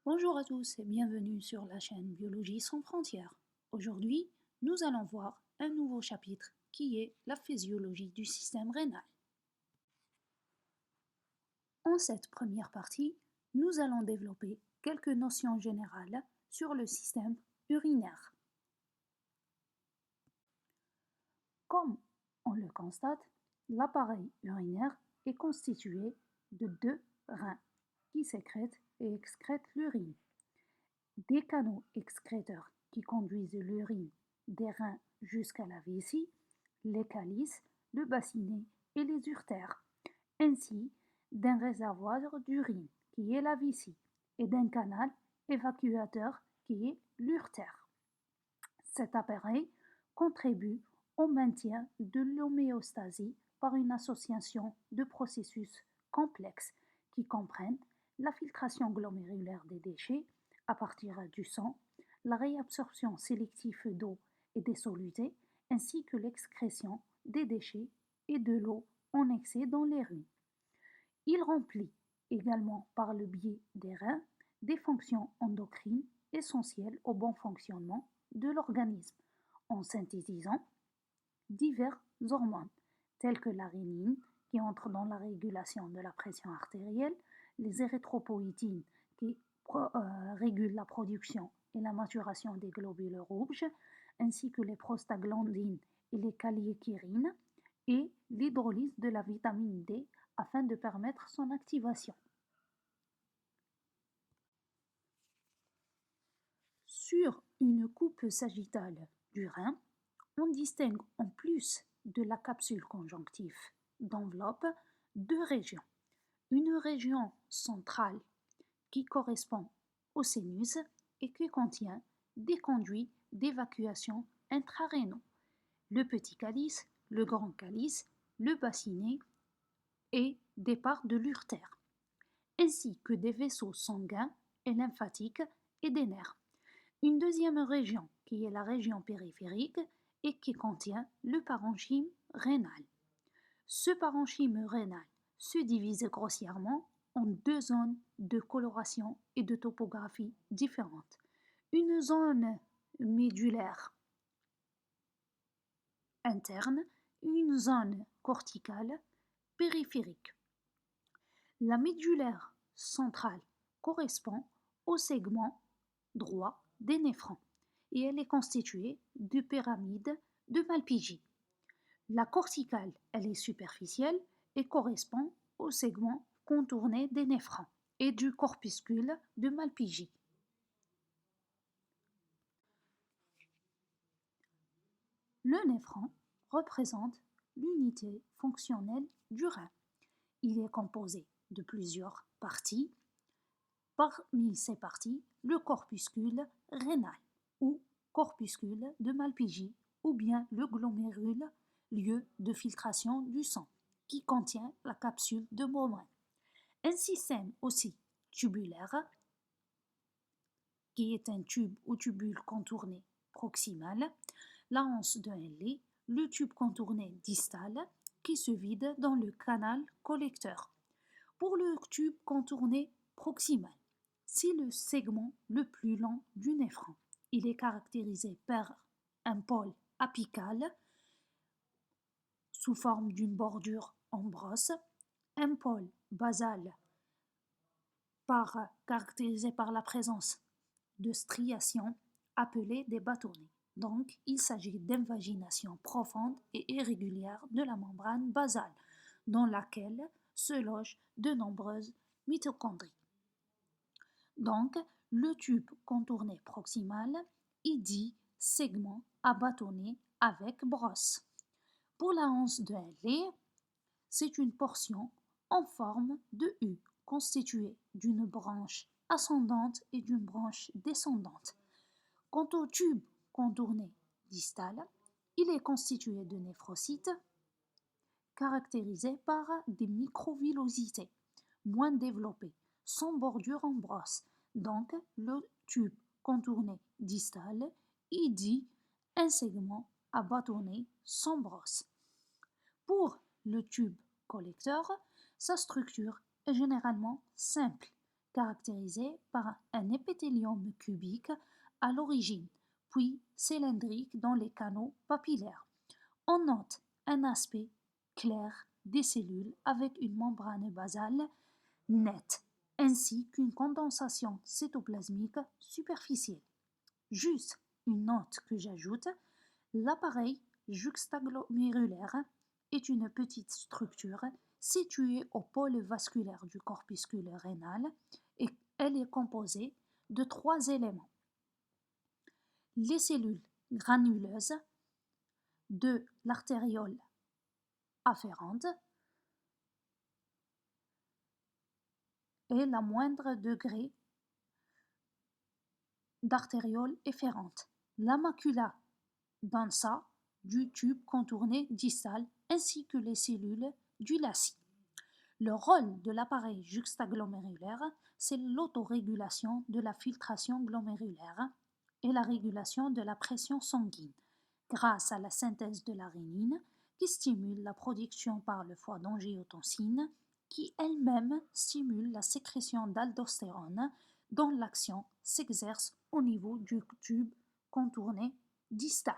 Bonjour à tous et bienvenue sur la chaîne Biologie sans frontières. Aujourd'hui, nous allons voir un nouveau chapitre qui est la physiologie du système rénal. En cette première partie, nous allons développer quelques notions générales sur le système urinaire. Comme on le constate, l'appareil urinaire est constitué de deux reins qui sécrètent et excrètent l'urine. Des canaux excréteurs qui conduisent l'urine des reins jusqu'à la vessie, les calices, le bassinet et les urtères, ainsi d'un réservoir d'urine qui est la vessie et d'un canal évacuateur qui est l'urtère. Cet appareil contribue au maintien de l'homéostasie par une association de processus complexes qui comprennent la filtration glomérulaire des déchets à partir du sang, la réabsorption sélective d'eau et des solutés, ainsi que l'excrétion des déchets et de l'eau en excès dans les rues. Il remplit également par le biais des reins des fonctions endocrines essentielles au bon fonctionnement de l'organisme en synthétisant diverses hormones telles que la rénine qui entre dans la régulation de la pression artérielle, les érythropoïétines qui régulent la production et la maturation des globules rouges, ainsi que les prostaglandines et les calliéchirines, et l'hydrolyse de la vitamine D afin de permettre son activation. Sur une coupe sagittale du rein, on distingue en plus de la capsule conjonctive d'enveloppe deux régions. Une région centrale qui correspond au sinus et qui contient des conduits d'évacuation intrarénaux, le petit calice, le grand calice, le bassinet et des parts de l'urtère, ainsi que des vaisseaux sanguins et lymphatiques et des nerfs. Une deuxième région qui est la région périphérique et qui contient le parenchyme rénal. Ce parenchyme rénal se divise grossièrement en deux zones de coloration et de topographie différentes. Une zone médulaire interne et une zone corticale périphérique. La médulaire centrale correspond au segment droit des néphrons et elle est constituée de pyramides de Malpighi. La corticale, elle est superficielle et correspond au segment contourné des néphrons et du corpuscule de Malpighi. Le néphron représente l'unité fonctionnelle du rein. Il est composé de plusieurs parties. Parmi ces parties, le corpuscule rénal ou corpuscule de Malpighi ou bien le glomérule, lieu de filtration du sang, qui contient la capsule de Bowman. Un système aussi tubulaire, qui est un tube ou tubule contourné proximal, la anse de Henle, le tube contourné distal, qui se vide dans le canal collecteur. Pour le tube contourné proximal, c'est le segment le plus long du néphron. Il est caractérisé par un pôle apical sous forme d'une bordure en brosse, un pôle basal caractérisé par la présence de striations appelées des bâtonnets. Donc, il s'agit d'invagination profonde et irrégulière de la membrane basale, dans laquelle se logent de nombreuses mitochondries. Donc, le tube contourné proximal est dit segment à bâtonnet avec brosse. Pour la anse de Henle, c'est une portion en forme de U constituée d'une branche ascendante et d'une branche descendante. Quant au tube contourné distal, il est constitué de néphrocytes caractérisés par des microvillosités moins développées, sans bordure en brosse. Donc, le tube contourné distal est dit un segment à bâtonnet sans brosse. Pour le tube collecteur, sa structure est généralement simple caractérisé par un épithélium cubique à l'origine, puis cylindrique dans les canaux papillaires. On note un aspect clair des cellules avec une membrane basale nette, ainsi qu'une condensation cytoplasmique superficielle. Juste une note que j'ajoute, l'appareil juxtaglomérulaire est une petite structure située au pôle vasculaire du corpuscule rénal et elle est composée de trois éléments. Les cellules granuleuses de l'artériole afférente et la moindre degré d'artériole efférente, la macula densa du tube contourné distal ainsi que les cellules du lacis. Le rôle de l'appareil juxtaglomérulaire, c'est l'autorégulation de la filtration glomérulaire et la régulation de la pression sanguine grâce à la synthèse de la rénine qui stimule la production par le foie d'angiotensine qui elle-même stimule la sécrétion d'aldostérone dont l'action s'exerce au niveau du tube contourné distal.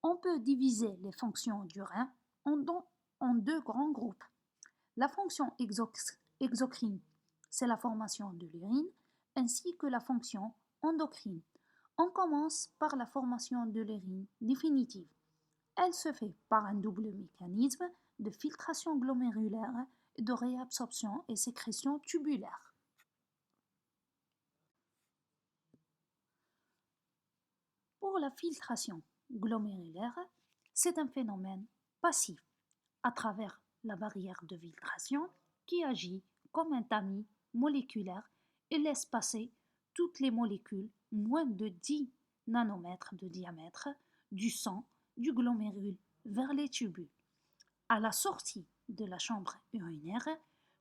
On peut diviser les fonctions du rein en deux grands groupes. La fonction exocrine, c'est la formation de l'urine, ainsi que la fonction endocrine. On commence par la formation de l'urine définitive. Elle se fait par un double mécanisme de filtration glomérulaire et de réabsorption et sécrétion tubulaire. Pour la filtration glomérulaire, c'est un phénomène passif à travers la barrière de filtration qui agit comme un tamis moléculaire et laisse passer toutes les molécules moins de 10 nanomètres de diamètre du sang du glomérule vers les tubules. À la sortie de la chambre urinaire,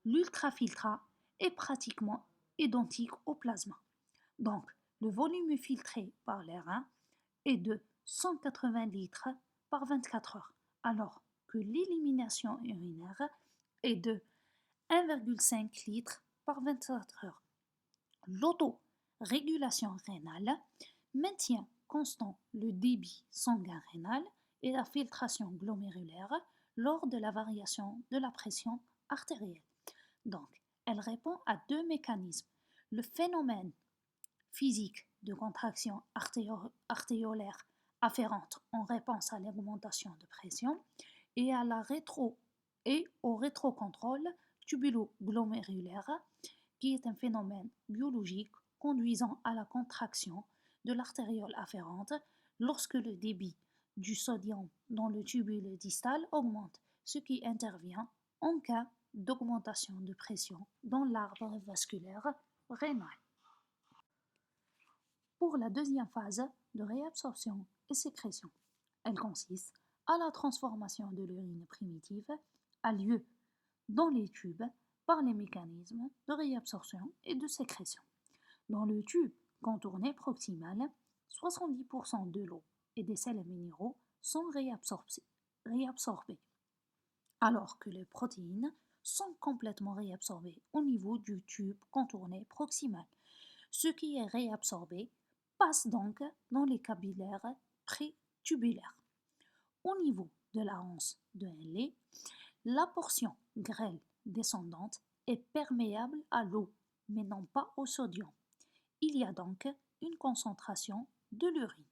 l'ultrafiltrat est pratiquement identique au plasma. Donc, le volume filtré par les reins est de 180 litres par 24 heures, alors que l'élimination urinaire est de 1,5 litres par 24 heures. L'autorégulation rénale maintient constant le débit sanguin rénal et la filtration glomérulaire lors de la variation de la pression artérielle. Donc, elle répond à deux mécanismes. Le phénomène physique de contraction artériolaire afférente en réponse à l'augmentation de pression et au rétrocontrôle tubulo-glomérulaire qui est un phénomène biologique conduisant à la contraction de l'artériole afférente lorsque le débit du sodium dans le tubule distal augmente, ce qui intervient en cas d'augmentation de pression dans l'arbre vasculaire rénal. Pour la deuxième phase de réabsorption et sécrétion, elle consiste à la transformation de l'urine primitive a lieu dans les tubes par les mécanismes de réabsorption et de sécrétion. Dans le tube contourné proximal, 70% de l'eau et des sels minéraux sont réabsorbés, alors que les protéines sont complètement réabsorbées au niveau du tube contourné proximal. Ce qui est réabsorbé passe donc dans les capillaires prétubulaires. Au niveau de la hanse de Henle, la portion grêle descendante est perméable à l'eau, mais non pas au sodium. Il y a donc une concentration de l'urine.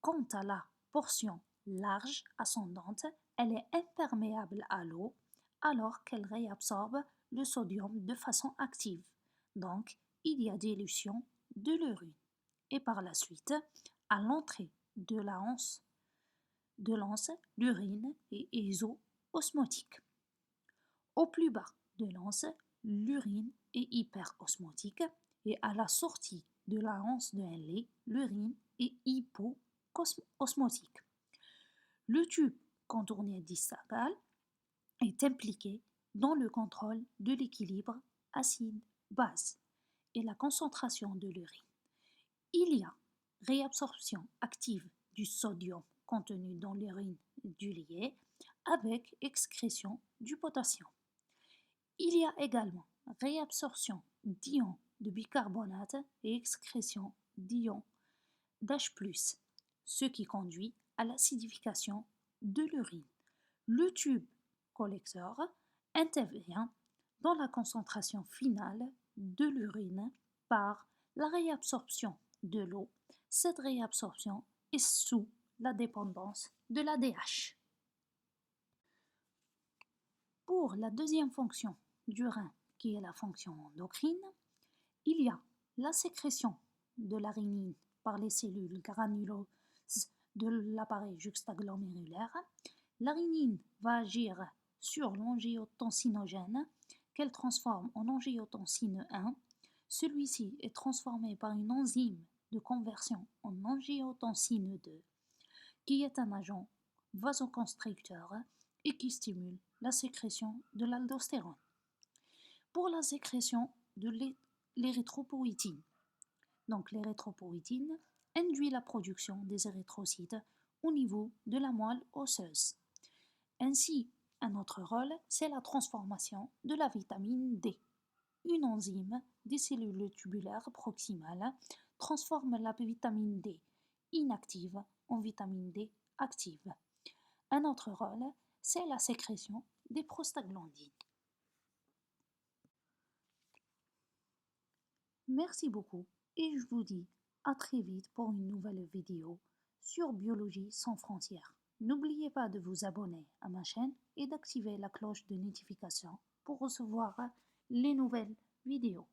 Quant à la portion large ascendante, elle est imperméable à l'eau alors qu'elle réabsorbe le sodium de façon active. Donc, il y a dilution de l'urine. Et par la suite, à l'entrée de l'anse, l'urine est iso-osmotique. Au plus bas de l'anse, l'urine est hyperosmotique et à la sortie de la hanse de Henle, l'urine est hypoosmotique. Le tube contourné distal est impliqué dans le contrôle de l'équilibre acide-base et la concentration de l'urine. Il y a réabsorption active du sodium contenu dans l'urine du lié avec excrétion du potassium. Il y a également réabsorption d'ions de bicarbonate et excrétion d'ions d'H+, ce qui conduit à l'acidification de l'urine. Le tube collecteur intervient dans la concentration finale de l'urine par la réabsorption de l'eau. Cette réabsorption est sous la dépendance de l'ADH. Pour la deuxième fonction du rein, qui est la fonction endocrine, il y a la sécrétion de l'arénine par les cellules granuleuses de l'appareil juxtaglomérulaire. L'arénine va agir sur l'angiotensinogène qu'elle transforme en angiotensine 1. Celui-ci est transformé par une enzyme de conversion en angiotensine 2, qui est un agent vasoconstricteur et qui stimule la sécrétion de l'aldostérone. Pour la sécrétion de l'érythropoïétine, donc l'érythropoïétine induit la production des érythrocytes au niveau de la moelle osseuse. Ainsi, un autre rôle, c'est la transformation de la vitamine D. Une enzyme des cellules tubulaires proximales transforme la vitamine D inactive en vitamine D active. Un autre rôle, c'est la sécrétion des prostaglandines. Merci beaucoup et je vous dis à très vite pour une nouvelle vidéo sur Biologie sans frontières. N'oubliez pas de vous abonner à ma chaîne et d'activer la cloche de notification pour recevoir les nouvelles vidéos.